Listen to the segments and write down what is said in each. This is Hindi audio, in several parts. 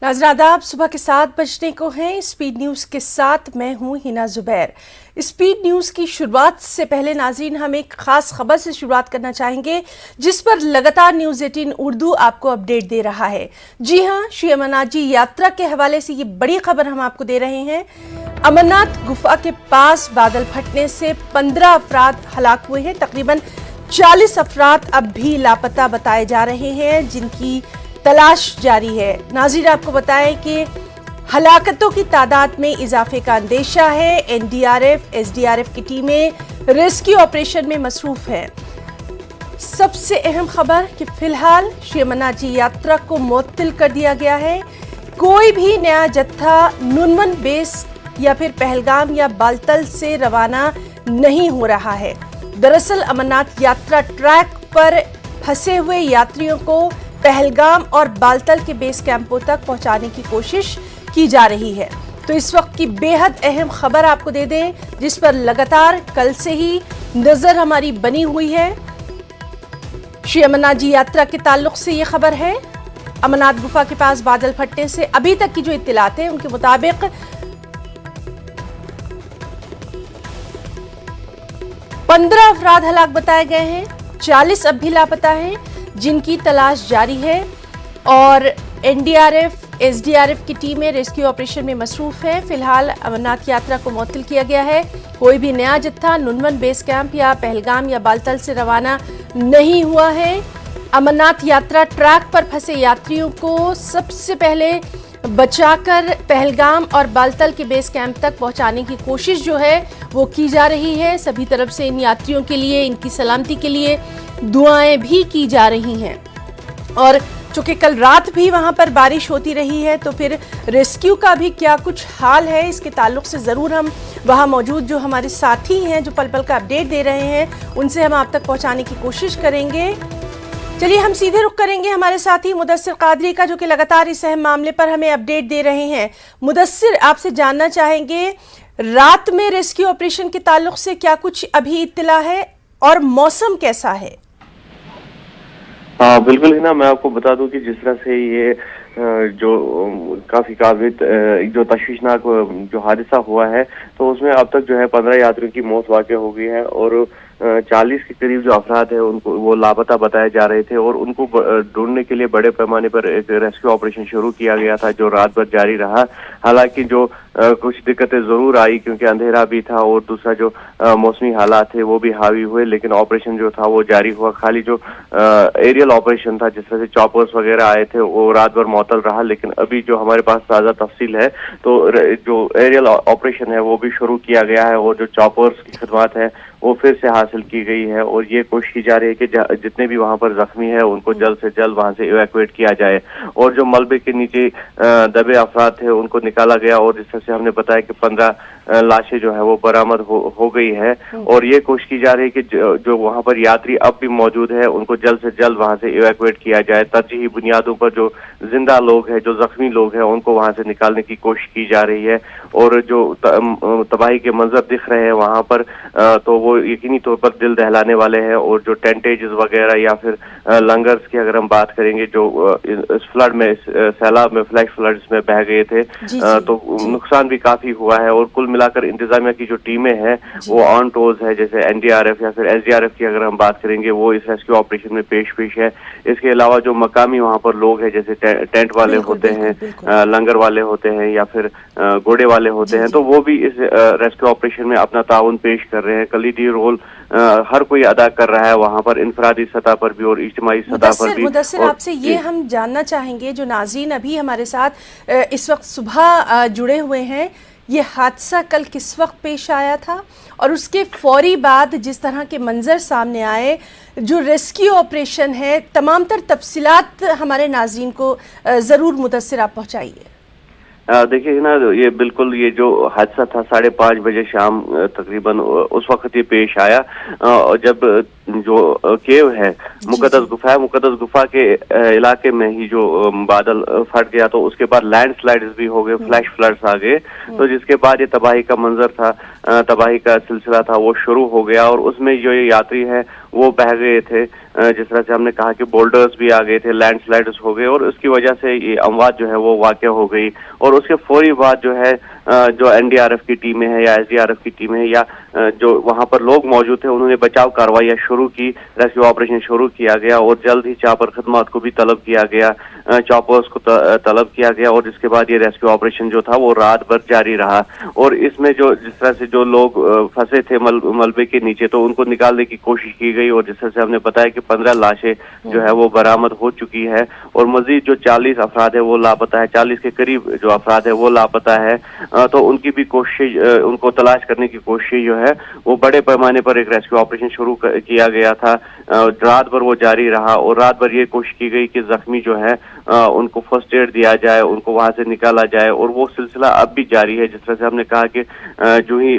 नाज़रीन आदाब, सुबह के 7 बजने को हैं। स्पीड न्यूज़ के साथ मैं हूं हिना जुबैर। स्पीड न्यूज़ की शुरुआत से पहले नाज़रीन हम एक ख़ास खबर से शुरुआत करना चाहेंगे जिस पर लगातार न्यूज़ 18 उर्दू आपको अपडेट दे रहा है। जी हां, श्री अमरनाथ जी यात्रा के हवाले से ये बड़ी खबर हम आपको दे रहे हैं। अमरनाथ गुफा के पास बादल फटने से 15 अफराद हलाक हुए हैं। तकरीबन 40 अफराद अब भी लापता बताए जा रहे हैं जिनकी तलाश जारी है। नाज़रीन आपको बताएं कि हलाकतों की तादाद में इजाफे का अंदेशा है। एनडीआरएफ, एसडीआरएफ की टीमें रेस्क्यू ऑपरेशन में मसरूफ है। सबसे अहम खबर कि फिलहाल श्री अमरनाथ जी यात्रा को मुअत्तल कर दिया गया है। कोई भी नया जत्था नुनवन बेस या फिर पहलगाम या बालतल से रवाना नहीं हो रहा है। दरअसल अमरनाथ यात्रा ट्रैक पर फंसे हुए यात्रियों को पहलगाम और बालतल के बेस कैंपों तक पहुंचाने की कोशिश की जा रही है। तो इस वक्त की बेहद अहम खबर आपको दे दें जिस पर लगातार कल से ही नजर हमारी बनी हुई है। श्री अमरनाथ जी यात्रा के ताल्लुक से ये खबर है। अमरनाथ गुफा के पास बादल फटने से अभी तक की जो इत्तिलात है उनके मुताबिक 15 अफराद हलाक बताए गए हैं। 40 अब भी लापता हैं जिनकी तलाश जारी है और एनडीआरएफ, एसडीआरएफ की टीमें रेस्क्यू ऑपरेशन में मसरूफ है। फिलहाल अमरनाथ यात्रा को मुअत्तल किया गया है। कोई भी नया जत्था नुनवन बेस कैंप या पहलगाम या बालतल से रवाना नहीं हुआ है। अमरनाथ यात्रा ट्रैक पर फंसे यात्रियों को सबसे पहले बचाकर पहलगाम और बालतल के बेस कैंप तक पहुंचाने की कोशिश जो है वो की जा रही है। सभी तरफ से इन यात्रियों के लिए, इनकी सलामती के लिए दुआएं भी की जा रही हैं। और चूंकि कल रात भी वहां पर बारिश होती रही है तो फिर रेस्क्यू का भी क्या कुछ हाल है इसके ताल्लुक से ज़रूर हम वहां मौजूद जो हमारे साथी हैं जो पल पल का अपडेट दे रहे हैं उनसे हम आप तक पहुंचाने की कोशिश करेंगे। चलिए हम सीधे रुख करेंगे हमारे साथी मुदस्सिर कादरी का जो कि लगातार इस अहम मामले पर हमें अपडेट दे रहे हैं। मुदस्सिर, आपसे जानना चाहेंगे रात में रेस्क्यू ऑपरेशन के ताल्लुक से क्या कुछ अभी इत्तला है और मौसम कैसा है? हाँ बिल्कुल ही ना, मैं आपको बता दूं कि जिस तरह से ये जो काफी काबिल जो तशवीशनाक जो हादसा हुआ है तो उसमें अब तक जो है 15 यात्रियों की मौत वाक़ हो गई है और 40 के करीब जो अफराद है उनको वो लापता बताए जा रहे थे और उनको ढूंढने के लिए बड़े पैमाने पर एक रेस्क्यू ऑपरेशन शुरू किया गया था जो रात भर जारी रहा। हालांकि जो कुछ दिक्कतें जरूर आई क्योंकि अंधेरा भी था और दूसरा जो मौसमी हालात थे वो भी हावी हुए, लेकिन ऑपरेशन जो था वो जारी हुआ। खाली जो एरियल ऑपरेशन था जिस तरह से चॉपर्स वगैरह आए थे वो रात भर मुअत्तल रहा, लेकिन अभी जो हमारे पास ताज़ा तफसील है तो जो एरियल ऑपरेशन है वो भी शुरू किया गया है और जो चॉपर्स की खिदमत है वो फिर से हासिल की गई है और ये कोशिश की जा रही है कि जितने भी वहां पर जख्मी है उनको जल्द से जल्द वहां से इवैक्यूएट किया जाए और जो मलबे के नीचे दबे अफराद थे उनको निकाला गया और जिस तरह से हमने बताया कि 15 लाशें जो है वो बरामद हो गई है और ये कोशिश की जा रही है कि जो वहां पर यात्री अब भी मौजूद है उनको जल्द से जल्द वहां से इवैक्यूएट किया जाए। तरजीही बुनियादों पर जो जिंदा लोग हैं, जो जख्मी लोग हैं, उनको वहां से निकालने की कोशिश की जा रही है और जो तबाही के मंजर दिख रहे हैं वहां पर तो वो यकीनी तौर पर दिल दहलाने वाले हैं और जो टेंटेजेस वगैरह या फिर लंगर्स की अगर हम बात करेंगे जो इस फ्लड में, इस सैलाब में, फ्लैश फ्लड्स में बह गए थे तो नुकसान भी काफी हुआ है और कुल मिलाकर इंतजामिया की जो टीमें हैं वो ऑन टोज है। जैसे एनडीआरएफ या फिर एसडीआरएफ की अगर हम बात करेंगे वो इस रेस्क्यू ऑपरेशन में पेश है। इसके अलावा जो मकामी वहां पर लोग हैं जैसे टेंट वाले होते हैं, लंगर वाले होते हैं या फिर घोड़े वाले होते हैं तो वो भी इस रेस्क्यू ऑपरेशन में अपना ताउन पेश कर रहे हैं। कलीदी रोल हर कोई अदा कर रहा है वहां पर, इंफरादी सतह पर भी और इज्तिमाई सतह पर भी। मुदस्सिर, आपसे ये हम जानना चाहेंगे जो नाज़रीन अभी हमारे साथ इस वक्त सुबह जुड़े हुए हैं, ये हादसा कल किस वक्त पेश आया था और उसके फौरी बाद जिस तरह के मंजर सामने आए, जो रेस्क्यू ऑपरेशन है, तमाम तर तफसीलात हमारे नाज़रीन को ज़रूर मुदस्सिर आप पहुँचाइए। देखिए ना, ये बिल्कुल ये जो हादसा था 5:30 बजे शाम तकरीबन उस वक्त ये पेश आया जब जो केव है, मुकद्दस गुफा है, मुकद्दस गुफा के इलाके में ही जो बादल फट गया, तो उसके बाद लैंडस्लाइड्स भी हो गए, फ्लैश फ्लड्स आ गए। तो जिसके बाद ये तबाही का मंजर था, तबाही का सिलसिला था, वो शुरू हो गया। और उसमें जो ये यात्री है वो बह गए थे, जिस तरह से हमने कहा कि बोल्डर्स भी आ गए थे, लैंडस्लाइड्स हो गए, और उसकी वजह से ये अमवात जो है वो वाक़या हो गई। और उसके फौरी बाद जो है जो एनडीआरएफ की टीमें हैं या एसडीआरएफ की टीमें हैं या जो वहां पर लोग मौजूद थे, उन्होंने बचाव कार्रवाइयां शुरू की, रेस्क्यू ऑपरेशन शुरू किया गया और जल्द ही चॉपर खदमात को भी तलब किया गया, चॉपर्स को तलब किया गया। और जिसके बाद ये रेस्क्यू ऑपरेशन जो था वो रात भर जारी रहा। और इसमें जो जिस तरह से जो लोग फंसे थे मलबे के नीचे, तो उनको निकालने की कोशिश की गई। और जिस तरह से हमने बताया कि 15 लाशें जो है वो बरामद हो चुकी है और मजीद जो 40 अफराद है वो लापता है, 40 के करीब जो अफराद है वो लापता है। तो उनकी भी कोशिश, उनको तलाश करने की कोशिश जो है वो बड़े पैमाने पर एक रेस्क्यू ऑपरेशन शुरू किया गया था। रात भर वो जारी रहा और रात भर ये कोशिश की गई कि जख्मी जो है उनको फर्स्ट एड दिया जाए, उनको वहां से निकाला जाए। और वो सिलसिला अब भी जारी है। जिस तरह से हमने कहा कि जो ही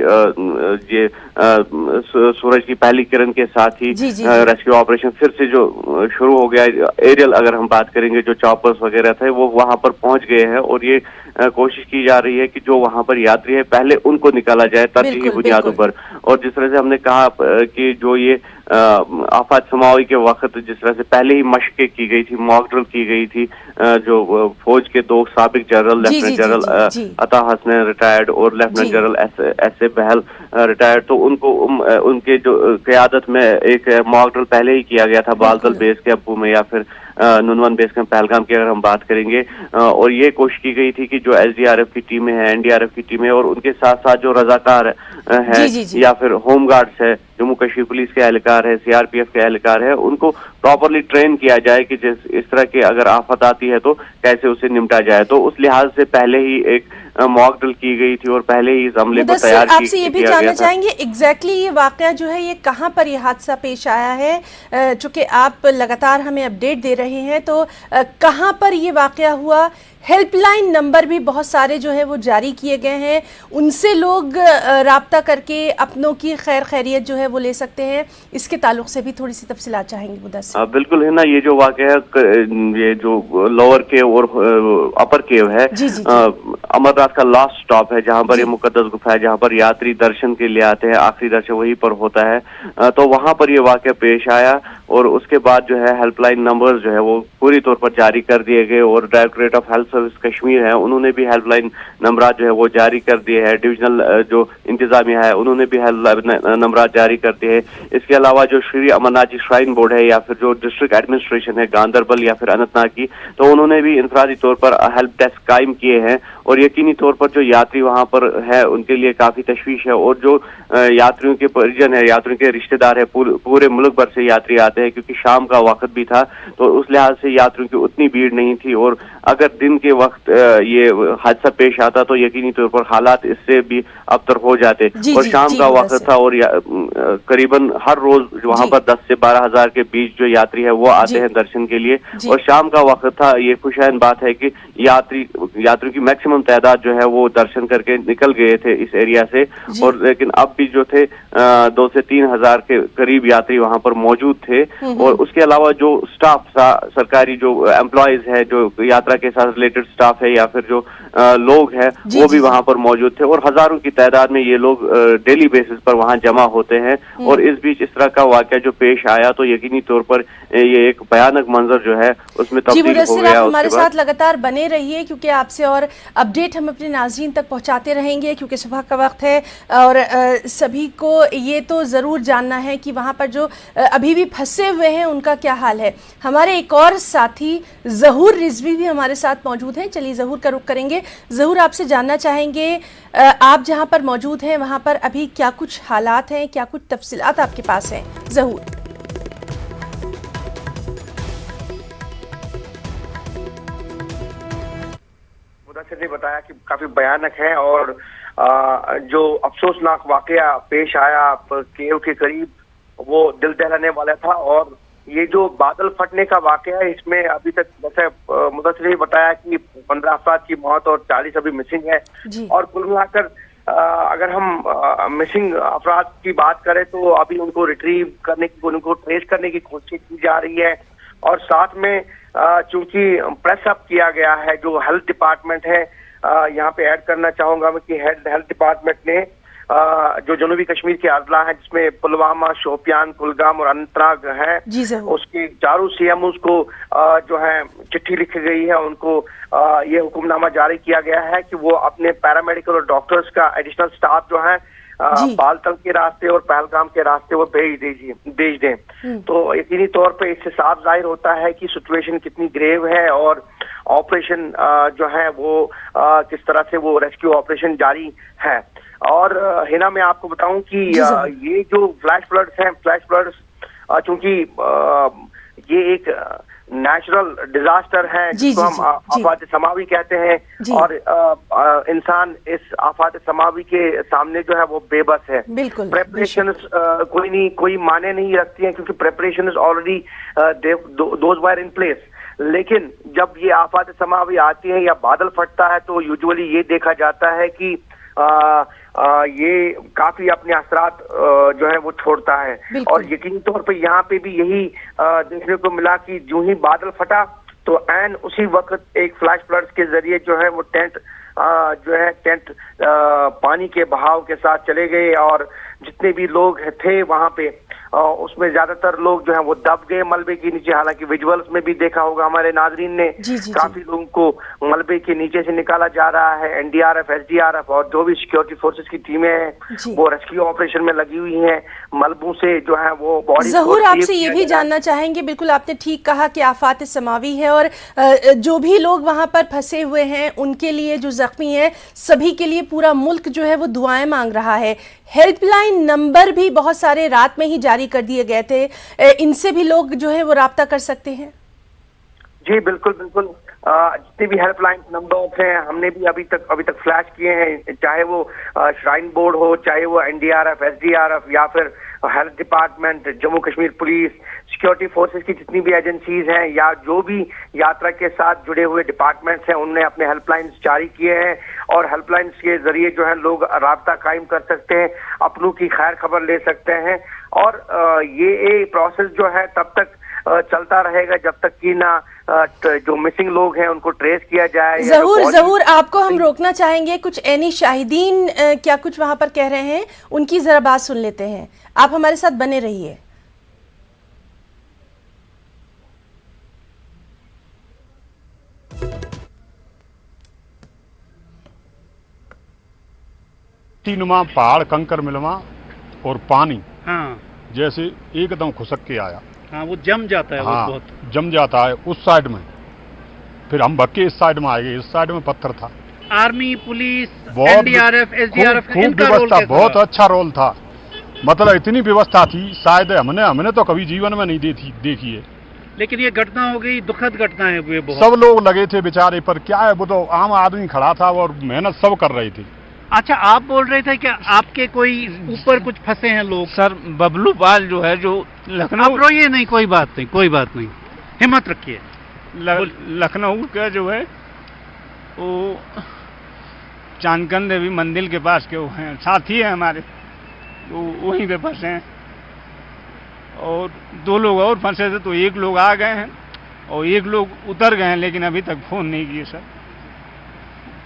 ये सूरज की पहली किरण के साथ ही रेस्क्यू ऑपरेशन फिर से जो शुरू हो गया, एरियल अगर हम बात करेंगे, जो चॉपर्स वगैरह थे वो वहां पर पहुंच गए हैं और ये कोशिश की जा रही है कि जो वहां पर यात्री है पहले उनको निकाला जाए तरजीही बुनियादों पर। और जिस तरह से हमने कहा कि जो ये आफत समाई के वक्त जिस तरह से पहले ही मशक़ें की गई थी, मॉक ड्रिल की गई थी, जो फौज के 2 साबिक general, lieutenant general Ata Hasan retired और lieutenant general S A Bahl retired, तो उनको उनके जो क़यादत में एक मॉक ड्रिल पहले ही किया गया था बालतल बेस कैंप में या फिर नुनवन बेस कैंप पहलगाम की अगर हम बात करेंगे। और ये कोशिश की गई थी कि जो एसडीआरएफ की टीमें हैं, एनडीआरएफ की टीमें और उनके साथ साथ जो रजाकार है या फिर होमगार्ड्स है, जम्मू कश्मीर पुलिस के एहलकार है, सीआरपीएफ के एहलकार है, उनको प्रॉपरली ट्रेन किया जाए कि इस तरह की अगर आफत आती है तो कैसे उसे निपटा जाए। तो उस लिहाज से पहले ही एक मॉक ड्रिल की गई थी और पहले ही इस हमले को तैयार आपसे ये भी जानना चाहेंगे एग्जैक्टली ये वाकया जो है ये कहाँ पर ये हादसा पेश आया है? चूंकि आप लगातार हमें अपडेट दे रहे हैं, तो कहाँ पर ये वाकया हुआ? हेल्पलाइन नंबर भी बहुत सारे जो है वो जारी किए गए हैं, उनसे लोग राब्ता करके अपनों की खैर खैरियत जो है वो ले सकते हैं। इसके ताल्लुक से भी थोड़ी सी तफसीलात चाहेंगे मुदस्सिर। बिल्कुल है ना, ये जो वाकया है, ये जो लोअर केव और अपर केव है, अमरनाथ का लास्ट स्टॉप है जहाँ पर ये मुकद्दस गुफा है, जहाँ पर यात्री दर्शन के लिए आते हैं, आखिरी दर्शन वहीं पर होता है। तो वहाँ पर ये वाकया पेश आया और उसके बाद जो है हेल्पलाइन नंबर्स जो है वो पूरी तौर पर जारी कर दिए गए और directorate of health service Kashmir है, उन्होंने भी हेल्पलाइन नंबर जो है वो जारी कर दिए हैं। डिविजनल जो इंतजामिया है उन्होंने भी हेल्पलाइन नंबर जारी कर दिए हैं। इसके अलावा जो श्री अमरनाथ जी श्राइन बोर्ड है या फिर जो डिस्ट्रिक्ट एडमिनिस्ट्रेशन है गांधरबल या फिर अनंतनाग की, तो उन्होंने भी इंफरादी तौर पर हेल्प डेस्क कायम किए हैं। और यकीनी तौर पर जो यात्री वहां पर है उनके लिए काफी तशवीश है। और जो यात्रियों के परिजन है, यात्रियों के रिश्तेदार है, पूरे मुल्क भर से यात्री आते हैं, क्योंकि शाम का वक्त भी था, तो उस लिहाज से यात्रियों की उतनी भीड़ नहीं थी। और अगर दिन के वक्त ये हादसा पेश आता तो यकीनी तौर पर हालात इससे भी अबतर हो जाते। और शाम का वक्त था और करीबन हर रोज वहां पर 10 से 12 हजार के बीच जो यात्री है वो आते हैं दर्शन के लिए। और शाम का वक्त था, ये खुशहाल बात है कि यात्रियों की मैक्सिमम तादाद जो है वो दर्शन करके निकल गए थे इस एरिया से। और लेकिन अब भी जो थे 2 से 3 हजार के करीब यात्री वहां पर मौजूद थे। और उसके अलावा जो स्टाफ था, सरकारी जो एम्प्लॉयज है, जो यात्रा के साथ रिलेटेड स्टाफ है या फिर जो लोग हैं वो भी वहां पर मौजूद थे। और हजारों की तादाद में ये लोग डेली बेसिस पर वहां जमा होते हैं। और इस बीच इस तरह का वाकया जो पेश आया तो यकीनी तौर पर ये एक भयानक मंजर जो है उसमें तब्दील हो गया। आप हमारे साथ लगातार बने रहिए, क्योंकि आपसे और अपडेट हम अपने नाज़रीन तक पहुंचाते रहेंगे, क्योंकि सुबह का वक्त है और सभी को ये तो ज़रूर जानना है कि वहाँ पर जो अभी भी फंसे हुए हैं उनका क्या हाल है। हमारे एक और साथी ज़हूर रिजवी भी हमारे साथ मौजूद हैं। चलिए ज़हूर का रुख करेंगे। ज़हूर, आपसे जानना चाहेंगे आप जहाँ पर मौजूद हैं वहाँ पर अभी क्या कुछ हालात हैं, क्या कुछ तफसीलात आपके पास हैं? ज़हूर। मुदस्सिर ने बताया कि काफी भयानक है और जो अफसोसनाक वाकया पेश आया केव के करीब वो दिल दहलाने वाला था। और ये जो बादल फटने का वाकया है इसमें अभी तक जैसे मुदस्सिर ने बताया कि 15 अफराद की मौत और 40 अभी मिसिंग है। और कुल मिलाकर अगर हम मिसिंग अफराद की बात करें तो अभी उनको रिट्रीव करने की, उनको ट्रेस करने की कोशिश की जा रही है। और साथ में चूंकि प्रेस अप किया गया है, जो हेल्थ डिपार्टमेंट है, यहाँ पे ऐड करना चाहूंगा मैं कि हेल्थ डिपार्टमेंट ने जो जनूबी कश्मीर के अजला है, जिसमें पुलवामा, शोपियान, कुलगाम और अनंतनाग है, उसके चारों सीएमओस को जो है चिट्ठी लिखी गई है। उनको ये हुक्मनामा जारी किया गया है कि वो अपने पैरामेडिकल और डॉक्टर्स का एडिशनल स्टाफ जो है बालतल के रास्ते और पहलगाम के रास्ते वो भेज दें। तो यकीनी तौर पे इससे साफ जाहिर होता है कि सिचुएशन कितनी ग्रेव है और ऑपरेशन जो है वो किस तरह से वो रेस्क्यू ऑपरेशन जारी है। और हिना मैं आपको बताऊं कि ये जो फ्लैश फ्लड्स हैं, फ्लैश फ्लड्स चूंकि ये एक नेचुरल डिजास्टर है जिसको हम आफात समावी कहते हैं और इंसान इस आफात समावी के सामने जो है वो बेबस है। प्रेपरेशन कोई माने नहीं रखती हैं क्योंकि preparation is already those were in place. लेकिन जब ये आफात समावी आती है या बादल फटता है तो यूजुअली ये देखा जाता है कि ये काफी अपने असरात जो है वो छोड़ता है। और यकीनी तौर पे यहाँ पे भी यही देखने को मिला कि जो ही बादल फटा तो एन उसी वक्त एक फ्लैश फ्लड्स के जरिए जो है वो टेंट पानी के बहाव के साथ चले गए और जितने भी लोग थे वहां पे उसमें ज्यादातर लोग जो है वो दब गए मलबे के नीचे। हालांकि विजुअल्स में भी देखा होगा हमारे नाजरीन ने, काफी लोगों को मलबे के नीचे से निकाला जा रहा है। एनडीआरएफ, एसडीआरएफ और जो भी सिक्योरिटी फोर्सेस की टीमें हैं वो रेस्क्यू ऑपरेशन में लगी हुई हैं। मलबों से जो है वो बॉडी ज़हूर आपसे ये भी जानना चाहेंगे, बिल्कुल आपने ठीक कहा कि आफात समावी है और जो भी लोग वहां पर फंसे हुए हैं उनके लिए, जो जख्मी हैं, सभी के लिए पूरा मुल्क जो है वो दुआएं मांग रहा है। हेल्पलाइन नंबर भी बहुत सारे रात में ही जारी कर दिए गए थे, इनसे भी लोग जो है वो राब्ता कर सकते हैं। जी बिल्कुल बिल्कुल, जितने भी हेल्पलाइन नंबर हैं हमने भी अभी तक फ्लैश किए हैं, चाहे वो श्राइन बोर्ड हो, चाहे वो एनडीआरएफ, एसडीआरएफ या फिर health department, Jammu Kashmir police, security forces की जितनी भी एजेंसीज हैं या जो भी यात्रा के साथ जुड़े हुए डिपार्टमेंट्स हैं उन्होंने अपने हेल्पलाइंस जारी किए हैं और हेल्पलाइंस के जरिए जो है लोग राब्ता कायम कर सकते हैं, अपनों की खैर खबर ले सकते हैं। और ये प्रोसेस जो है तब तक चलता रहेगा जब तक कि ना जो मिसिंग लोग हैं उनको ट्रेस किया जाए। ज़हूर आपको हम रोकना चाहेंगे, कुछ ऐनी शाहिदीन क्या कुछ वहां पर कह रहे हैं, उनकी जरा बात सुन लेते हैं। आप हमारे साथ बने रहिए। नुमा पहाड़, कंकर मिलवा और पानी जैसे एकदम खुसक के आया। वो जम जाता है। वो बहुत जम जाता है उस साइड में, फिर हम भक्के इस साइड में आ गए। इस साइड में पत्थर था। आर्मी, पुलिस, एनडीआरएफ, एसडीआरएफ इनका व्यवस्था बहुत अच्छा रोल था। मतलब इतनी व्यवस्था थी शायद हमने तो कभी जीवन में नहीं देखी है। लेकिन ये घटना हो गई, दुखद घटना है। वो बहुत सब लोग लगे थे बेचारे पर, क्या है वो तो आम आदमी खड़ा था और मेहनत सब कर रहे थे। अच्छा, आप बोल रहे थे कि आपके कोई ऊपर कुछ फंसे हैं लोग? सर बबलू पाल जो है जो लखनऊ, रोइए नहीं, कोई बात नहीं, हिम्मत रखिए। लखनऊ का जो है वो चांदकन देवी मंदिर के पास के वो हैं, साथी हैं हमारे, वो वहीं पे फंसे हैं और 2 लोग और फंसे थे। तो 1 लोग आ गए हैं और 1 लोग उतर गए हैं, लेकिन अभी तक फोन नहीं किए सर।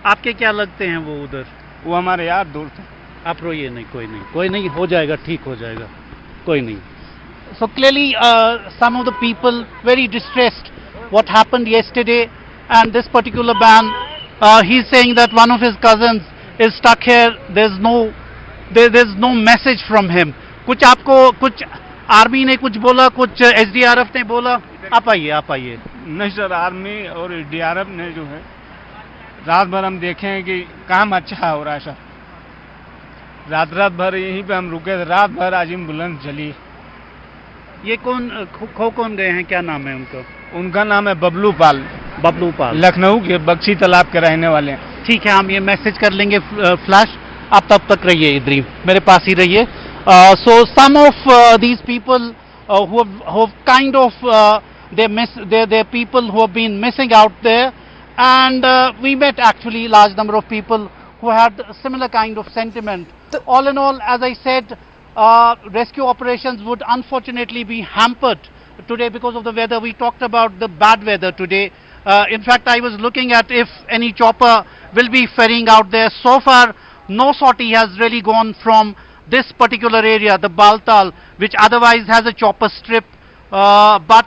आपके क्या लगते हैं वो उधर? वो हमारे यार दोस्त हैं। आप रोइए नहीं, कोई नहीं, हो जाएगा, ठीक हो जाएगा, कोई नहीं। So clearly some of the people very distressed what happened yesterday, and this particular man he's saying that one of his cousins is stuck here. There's no message from him. कुछ आपको कुछ आर्मी ने कुछ बोला, कुछ एसडीआरएफ ने बोला? आप आइए। नहीं सर, आर्मी और एसडीआरएफ ने जो है रात भर हम देखें कि काम अच्छा हो रहा है सर। रात भर यहीं पे हम रुके थे, रात भर आज एम्बुलेंस चली। ये कौन गए हैं, क्या नाम है उनका? उनका नाम है बबलू पाल, लखनऊ के बक्शी तालाब के रहने वाले हैं। ठीक है, हम ये मैसेज कर लेंगे फ्लैश। आप तब तक रहिए इधर ही, मेरे पास ही रहिए। So some of these people who kind of they're people who have been missing out there, and we met actually large number of people who had similar kind of sentiment. All in all, as I said, rescue operations would unfortunately be hampered today because of the weather. We talked about the bad weather today. In fact, I was looking at if any chopper will be ferrying out there. So far, no sortie has really gone from this particular area, the Baltal, which otherwise has a chopper strip. But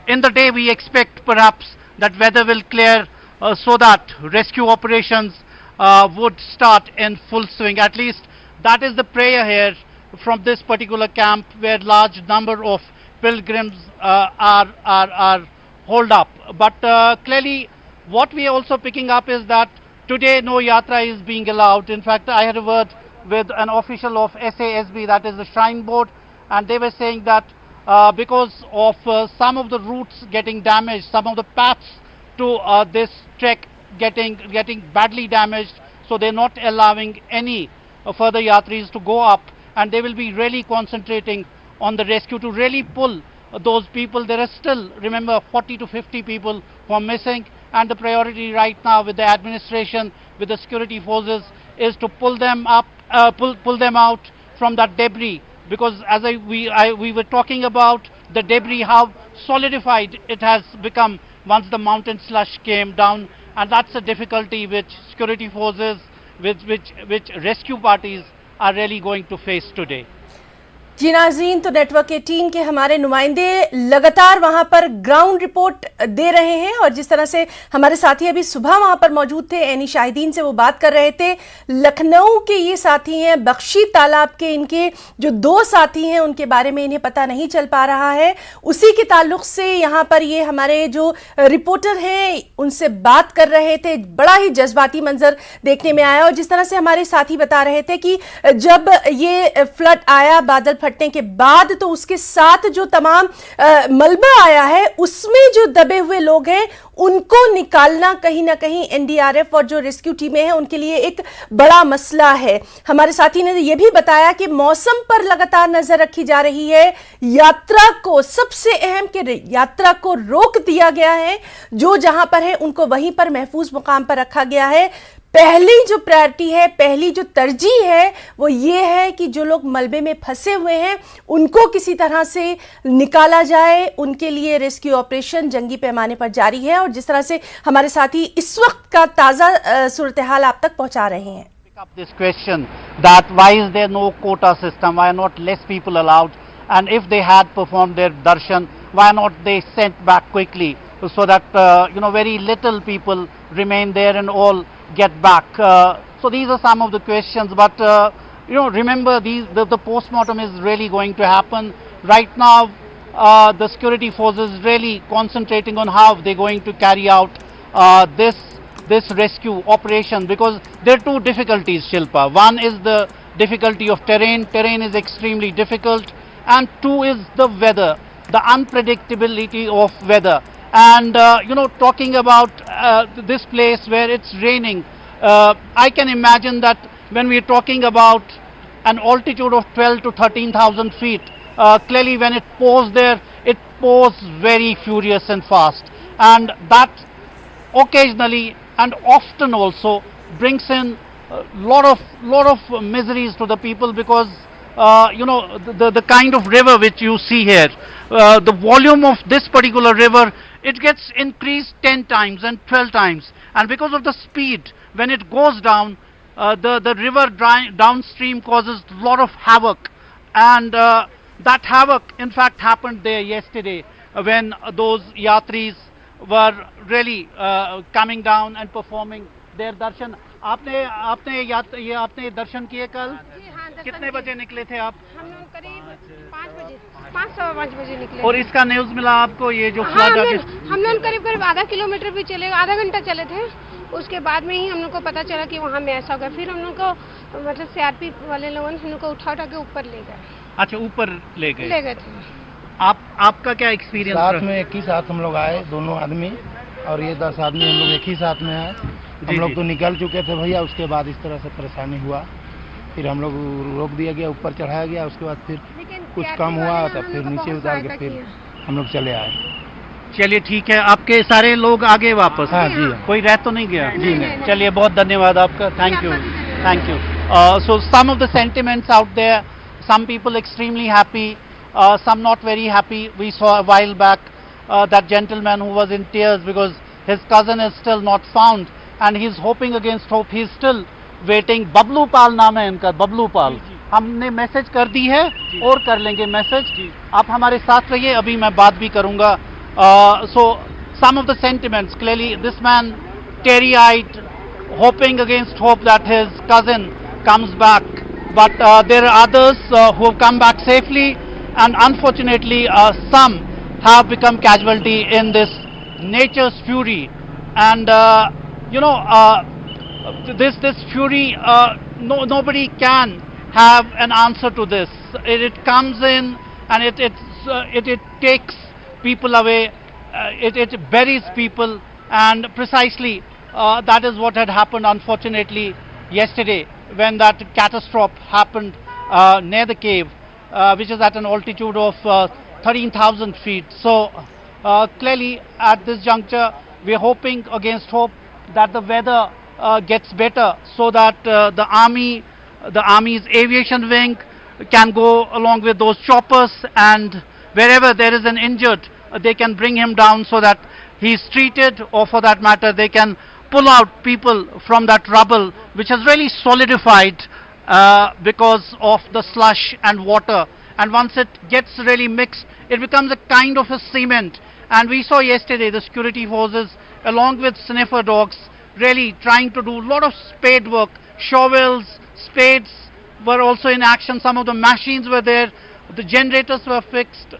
in the day, we expect perhaps that weather will clear so that rescue operations would start in full swing. At least that is the prayer here from this particular camp, where large number of pilgrims are holed up. But clearly, what we are also picking up is that today no yatra is being allowed. In fact, I had a word with an official of SASB, that is the Shrine Board, and they were saying that because of some of the routes getting damaged, some of the paths to this trek getting badly damaged, so they're not allowing any further yatris to go up, and they will be really concentrating on the rescue to really pull those people. There are still, remember, 40 to 50 people who are missing, and the priority right now with the administration, with the security forces, is to pull them up, pull them out from that debris, because as we were talking about the debris, how solidified it has become once the mountain slush came down, and that's a difficulty which security forces, which rescue parties are really going to face today. जी नाज़रीन, तो नेटवर्क 18 के हमारे नुमाइंदे लगातार वहां पर ग्राउंड रिपोर्ट दे रहे हैं, और जिस तरह से हमारे साथी अभी सुबह वहां पर मौजूद थे, एनी शाहिदीन से वो बात कर रहे थे। लखनऊ के ये साथी हैं, बख्शी तालाब के इनके जो 2 साथी हैं उनके बारे में इन्हें पता नहीं चल पा रहा है। उसी के ताल्लुक से यहाँ पर ये हमारे जो रिपोर्टर हैं उनसे बात कर रहे थे। बड़ा ही जज्बाती मंजर देखने में आया, और जिस तरह से हमारे साथी बता रहे थे कि जब ये फ्लड आया बादल फटने के बाद, तो उसके साथ जो तमाम मलबा आया है उसमें जो दबे हुए लोग हैं उनको निकालना कहीं ना कहीं एनडीआरएफ और जो रेस्क्यू टीमें हैं उनके लिए एक बड़ा मसला है। हमारे साथी ने यह भी बताया कि मौसम पर लगातार नजर रखी जा रही है। यात्रा को, सबसे अहम कि यात्रा को रोक दिया गया है, जो जहां पर है उनको वहीं पर महफूज मुकाम पर रखा गया है। पहली जो प्रायोरिटी है, पहली जो तरजीह है वो ये है कि जो लोग मलबे में फंसे हुए हैं उनको किसी तरह से निकाला जाए। उनके लिए रेस्क्यू ऑपरेशन जंगी पैमाने पर जारी है, और जिस तरह से हमारे साथी इस वक्त का ताज़ा सूरत हाल आप तक पहुंचा रहे हैं। This question that why is there no quota system, why not less people allowed, and if they had performed their darshan, why not they sent back quickly so that very little people remain there and all get back. So these are some of the questions, but remember the postmortem is really going to happen. Right now the security forces really concentrating on how they're going to carry out this rescue operation, because there are 2 difficulties, Shilpa. One is the difficulty of terrain is extremely difficult, and 2 is the weather, the unpredictability of weather. And talking about this place where it's raining, I can imagine that when we're talking about an altitude of 12 to 13,000 feet, clearly when it pours there, it pours very furious and fast, and that occasionally and often also brings in a lot of miseries to the people, because the kind of river which you see here, the volume of this particular river, it gets increased 10 times and 12 times, and because of the speed when it goes down, the river downstream causes a lot of havoc, and that havoc in fact happened there yesterday when those yatris were really coming down and performing their darshan. आपने दर्शन किए कल? कितने बजे निकले थे आप? हम लोग करीब 5 बजे, 5:15 बजे निकले। और इसका न्यूज़ मिला आपको, ये जो फ्लड हम लोग करीब आधा किलोमीटर भी चले, आधा घंटा चले थे, उसके बाद में ही हम लोग को पता चला कि वहाँ में ऐसा हो गया। फिर हम लोग को मतलब सीआरपी वाले लोगों ने हम लोग को उठा के ऊपर ले गए। अच्छा, ऊपर ले गए थे। आपका क्या एक्सपीरियंस? साथ में एक ही साथ हम लोग आए, दोनों आदमी, और ये 10 आदमी हम लोग एक ही साथ में आए। हम लोग तो निकल चुके थे भैया, उसके बाद इस तरह से परेशानी हुआ, फिर हम लोग रोक दिया गया, ऊपर चढ़ाया गया, उसके बाद फिर कुछ कम हुआ, तब फिर नीचे उतार के फिर हम लोग चले आए। चलिए ठीक है, आपके सारे लोग आगे वापस? हाँ जी। कोई रह तो नहीं गया? जी नहीं। चलिए, बहुत धन्यवाद आपका, thank you. Thank you. So some of the sentiments out there, some people extremely happy, some not very happy. We saw a while back that gentleman who was in tears because his cousin is still not found and he's hoping against hope. He's still waiting. Bablu Pal नाम है इनका, बबलू पाल. हमने मैसेज कर दी है और कर लेंगे मैसेज. आप हमारे साथ रहिए, अभी मैं बात भी करूंगा. So some of the sentiments, clearly this man teary-eyed, hoping against hope that his cousin comes back, but there are others who have come back safely, and unfortunately some have become casualty in this nature's fury. And this fury, nobody can have an answer to this. It comes in and it takes people away, it buries people, and precisely that is what had happened, unfortunately, yesterday when that catastrophe happened near the cave, which is at an altitude of 13,000 feet. So clearly at this juncture we are hoping against hope that the weather gets better so that the army's aviation wing can go along with those choppers, and wherever there is an injured they can bring him down so that he is treated, or for that matter they can pull out people from that rubble which has really solidified because of the slush and water, and once it gets really mixed it becomes a kind of a cement. And we saw yesterday the security forces along with sniffer dogs really trying to do a lot of spade work. Shovels, spades were also in action. Some of the machines were there, the generators were fixed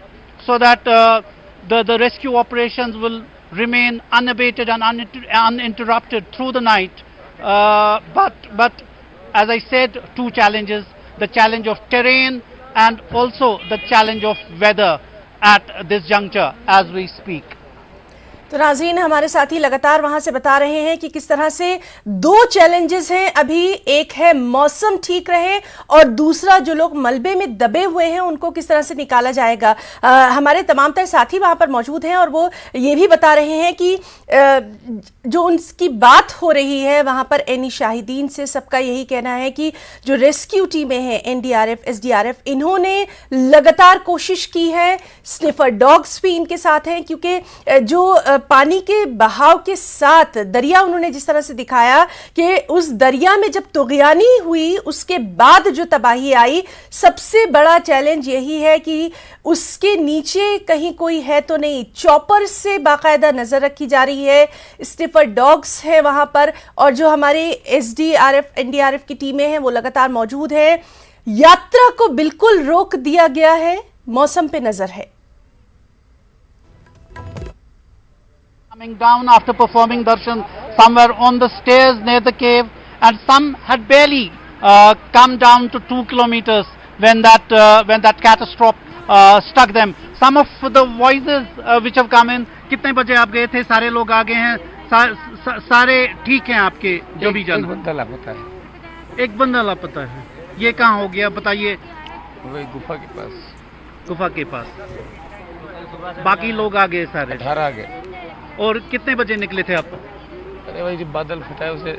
so that the rescue operations will remain unabated and uninterrupted through the night. But as I said, two challenges: the challenge of terrain and also the challenge of weather at this juncture as we speak. तो नाज़रीन, हमारे साथी लगातार वहां से बता रहे हैं कि किस तरह से दो चैलेंजेस हैं अभी. एक है मौसम ठीक रहे और दूसरा जो लोग मलबे में दबे हुए हैं उनको किस तरह से निकाला जाएगा. हमारे तमाम तरह साथी वहां पर मौजूद हैं और वो ये भी बता रहे हैं कि जो उनकी बात हो रही है वहां पर एनी शाहिदीन से, सबका यही कहना है कि जो रेस्क्यू टीमें हैं, एनडीआरएफ, एसडीआरएफ, इन्होंने लगातार कोशिश की है. स्निफर डॉग्स भी इनके साथ हैं क्योंकि जो पानी के बहाव के साथ दरिया उन्होंने जिस तरह से दिखाया कि उस दरिया में जब तुग़यानी हुई उसके बाद जो तबाही आई, सबसे बड़ा चैलेंज यही है कि उसके नीचे कहीं कोई है तो नहीं. चॉपर से बाकायदा नजर रखी जा रही है, स्निफर डॉग्स हैं वहां पर, और जो हमारे एसडीआरएफ, एनडीआरएफ की टीमें हैं वो लगातार मौजूद हैं. यात्रा को बिल्कुल रोक दिया गया है, मौसम पे नजर है. Coming down after performing darshan, some were on the stairs near the cave, and some had barely come down to 2 kilometers when that catastrophe struck them. Some of the voices which have come in, कितने बजे आप गए थे? सारे लोग आ गए हैं, सारे ठीक हैं आपके जो भी जाना? एक बंदा लापता है. एक बंदा लापता है. ये कहाँ हो गया बताइए? वही गुफा के पास. गुफा के पास. बाकी लोग आ गए सारे? 18 आ गए. और कितने बजे निकले थे आप? अरे भाई जब बादल फटा है उसे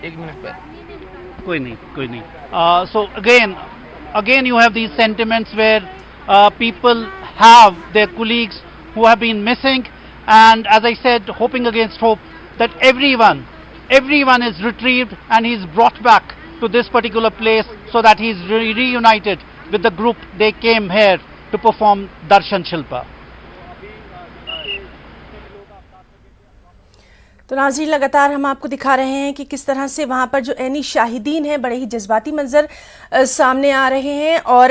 1 मिनट पहले. कोई नहीं. So again you have these sentiments where people have their colleagues who have been missing, and as I said, hoping against hope that everyone is retrieved and he's brought back to this particular place so that he's reunited with the group they came here to perform Darshan Shilpa. तो नाज़रीन, लगातार हम आपको दिखा रहे हैं कि किस तरह से वहाँ पर जो एनी शाहिदीन हैं, बड़े ही जज्बाती मंजर सामने आ रहे हैं, और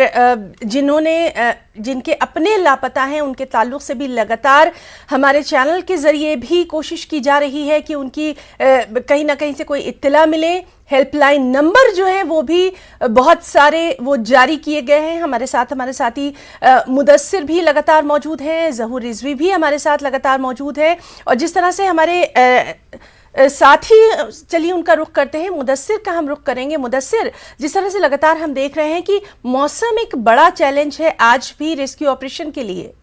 जिनके अपने लापता हैं उनके ताल्लुक़ से भी लगातार हमारे चैनल के ज़रिए भी कोशिश की जा रही है कि उनकी कहीं ना कहीं से कोई इत्तला मिले. हेल्पलाइन नंबर जो है वो भी बहुत सारे वो जारी किए गए हैं. हमारे साथी मुदस्सिर भी लगातार मौजूद हैं, ज़हूर रिजवी भी हमारे साथ लगातार मौजूद है, और जिस तरह से हमारे साथी, चलिए उनका रुख करते हैं. मुदस्सिर का हम रुख करेंगे. मुदस्सिर, जिस तरह से लगातार हम देख रहे हैं कि मौसम एक बड़ा चैलेंज है आज भी रेस्क्यू ऑपरेशन के लिए.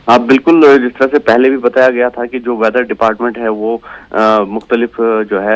हाँ बिल्कुल, जिस तरह से पहले भी बताया गया था कि जो वेदर डिपार्टमेंट है वो मुख्तलिफ जो है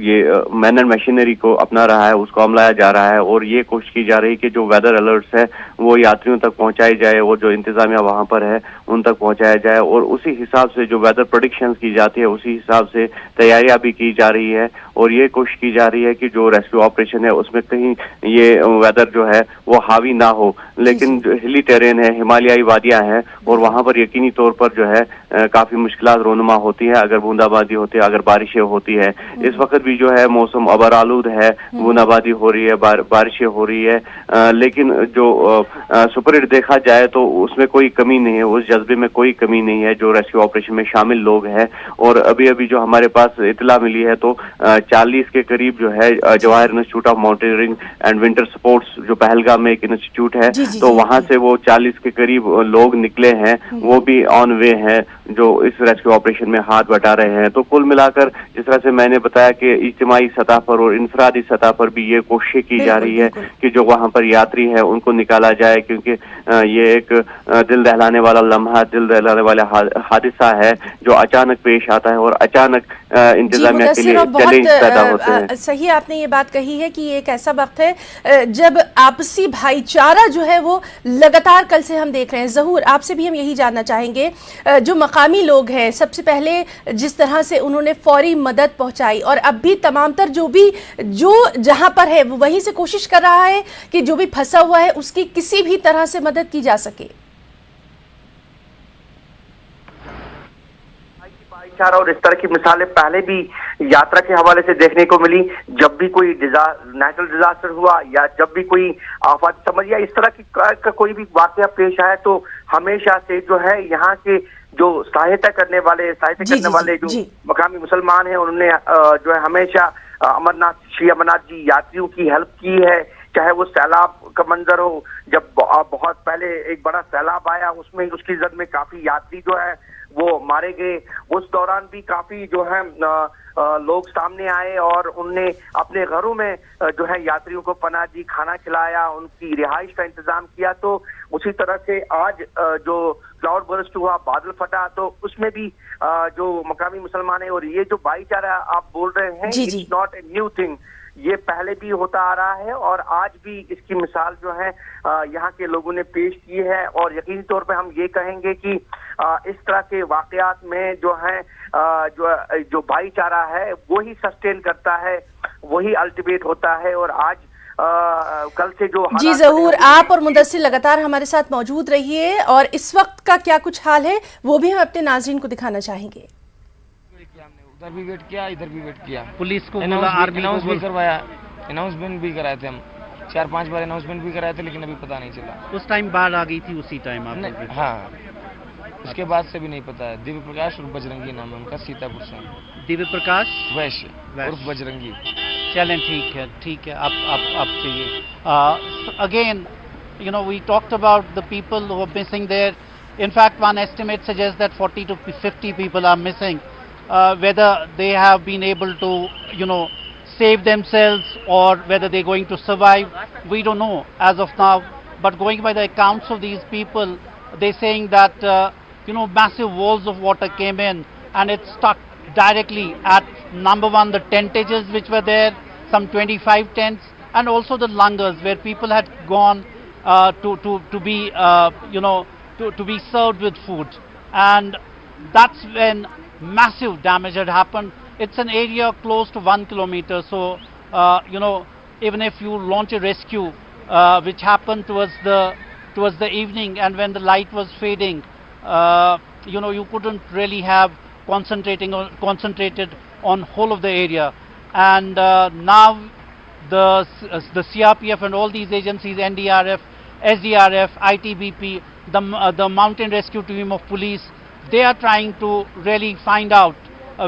ये मैन एंड मशीनरी को अपना रहा है, उसको अमलाया जा रहा है और ये कोशिश की जा रही है कि जो वेदर अलर्ट्स है वो यात्रियों तक पहुंचाई जाए और जो इंतजामिया वहां पर है उन तक पहुंचाया जाए और उसी हिसाब से जो वेदर प्रेडिक्शंस की जाती है उसी हिसाब से तैयारियां भी की जा रही है और ये कोशिश की जा रही है कि जो रेस्क्यू ऑपरेशन है उसमें कहीं ये वेदर जो है वो हावी ना हो। लेकिन जो हिली टेरेन है, हिमालयाई वादियां हैं और वहां पर यकीनी तौर पर जो है काफी मुश्किलात रोनुमा होती है अगर बूंदाबांदी होती है, अगर बारिशें होती है। इस वक्त भी जो है मौसम अबरालूद है, बूंदाबांदी हो रही है, बारिशें हो रही है, लेकिन जो सुपरहिट देखा जाए तो उसमें कोई कमी नहीं है, उस जज्बे में कोई कमी नहीं है जो रेस्क्यू ऑपरेशन में शामिल लोग हैं। और अभी अभी जो हमारे पास इतला मिली है तो 40 के करीब जो है Jawahar institute of mountaineering and winter sports जो पहलगाम में एक इंस्टीट्यूट है तो वहां से वो 40 के करीब लोग निकले हैं, वो भी ऑन वे हैं जो इस रेस्क्यू ऑपरेशन में हाथ बटा रहे हैं। तो कुल मिलाकर जिस तरह से मैंने बताया कि इज्तिमाई सतह पर और इंफरादी सतह पर भी ये कोशिश की जा रही है कि जो वहां पर यात्री है उनको निकाला जाए, क्योंकि ये एक दिल दहलाने वाला लम्हा, दिल दहलाने वाला हादसा है जो अचानक पेश आता है और अचानक इंतजामिया के लिए चैलेंज पैदा होते हैं। सही आपने ये बात कही है कि ये एक ऐसा वक्त है जब आपसी भाईचारा जो है वो लगातार कल से हम देख रहे हैं। ज़हूर, आपसे भी हम यही जानना चाहेंगे, जो मकामी लोग हैं सबसे पहले जिस तरह से उन्होंने फौरी मदद पहुंचाई और अब भी तमाम तर जो जहां पर है वो वहीं से कोशिश कर रहा है कि जो भी फंसा हुआ है उसकी किसी भी तरह से मदद की जा सके। और इस तरह की मिसालें पहले भी यात्रा के हवाले से देखने को मिली। जब भी कोई नेचुरल डिजास्टर हुआ या जब भी कोई आफत समझिए इस तरह की का कोई भी वाकया पेश आया तो हमेशा से जो है यहाँ के जो सहायता करने वाले जो मकामी मुसलमान हैं उन्होंने जो है हमेशा श्री अमरनाथ जी यात्रियों की हेल्प की है। चाहे वो सैलाब का मंजर हो, जब बहुत पहले एक बड़ा सैलाब आया उसमें उसकी जद में काफी यात्री जो है वो मारे गए, उस दौरान भी काफी जो है लोग सामने आए और उनने अपने घरों में जो है यात्रियों को पनाह दी, खाना खिलाया, उनकी रिहाइश का इंतजाम किया। तो उसी तरह से आज जो क्लाउड बर्स्ट हुआ, बादल फटा, तो उसमें भी जो मकामी मुसलमान है और ये जो भाईचारा आप बोल रहे हैं, it's not a new thing, ये पहले भी होता आ रहा है और आज भी इसकी मिसाल जो है यहाँ के लोगों ने पेश की है। और यकीनी तौर पे हम ये कहेंगे कि इस तरह के वाकयात में जो है जो भाईचारा है वही सस्टेन करता है, वही अल्टीमेट होता है। और आज कल से जो जी ज़हूर, आप और मुदस्सिर लगातार हमारे साथ मौजूद रहिए और इस वक्त का क्या कुछ हाल है वो भी हम अपने नाज़रीन को दिखाना चाहेंगे। उधर भी वेट किया, इधर भी वेट किया, पुलिस को अनाउंस भी करवाया, अनाउंसमेंट भी कराए थे हम 4-5 बार अनाउंसमेंट भी कराए थे लेकिन अभी पता नहीं चला। उस टाइम बाढ़ आ गई थी, उसी टाइम आप? हाँ, उसके बाद से भी नहीं पता है। दिव्य प्रकाश और बजरंगी नाम है उनका, सीतापुर से। दिव्य प्रकाश वैश्य उर्फ बजरंगी। चलें, ठीक है, आप चाहिए। Again you know, we talked about the people who are missing there. In fact, one estimate suggests that 40 to 50 people are missing. Whether they have been able to, you know, save themselves or whether they're going to survive, we don't know as of now. But going by the accounts of these people, they're saying that, you know, massive walls of water came in and it stuck directly at number one, the tentages which were there, some 25 tents, and also the langars where people had gone to be, you know, to be served with food. And that's when massive damage had happened. It's an area close to 1 kilometer, so you know, even if you launch a rescue, which happened towards the evening and when the light was fading, you know, you couldn't really have concentrated on whole of the area. And now the CRPF and all these agencies, NDRF, SDRF, ITBP, the mountain rescue team of police, they are trying to really find out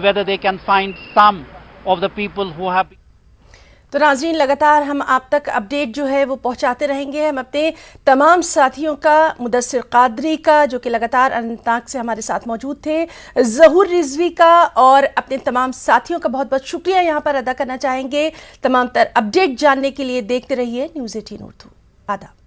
whether they can find some of the people who have been. तो नाज़रीन, लगातार हम आप तक अपडेट जो है वो पहुंचाते रहेंगे। हम अपने तमाम साथियों का, मुदस्सिर कादरी का जो कि लगातार अनंतनाग से हमारे साथ मौजूद थे, ज़हूर रिजवी का, और अपने तमाम साथियों का बहुत बहुत शुक्रिया यहाँ पर अदा करना चाहेंगे। तमाम तर अपडेट जानने के लिए देखते रहिए न्यूज़ 18 उर्दू। आदाब।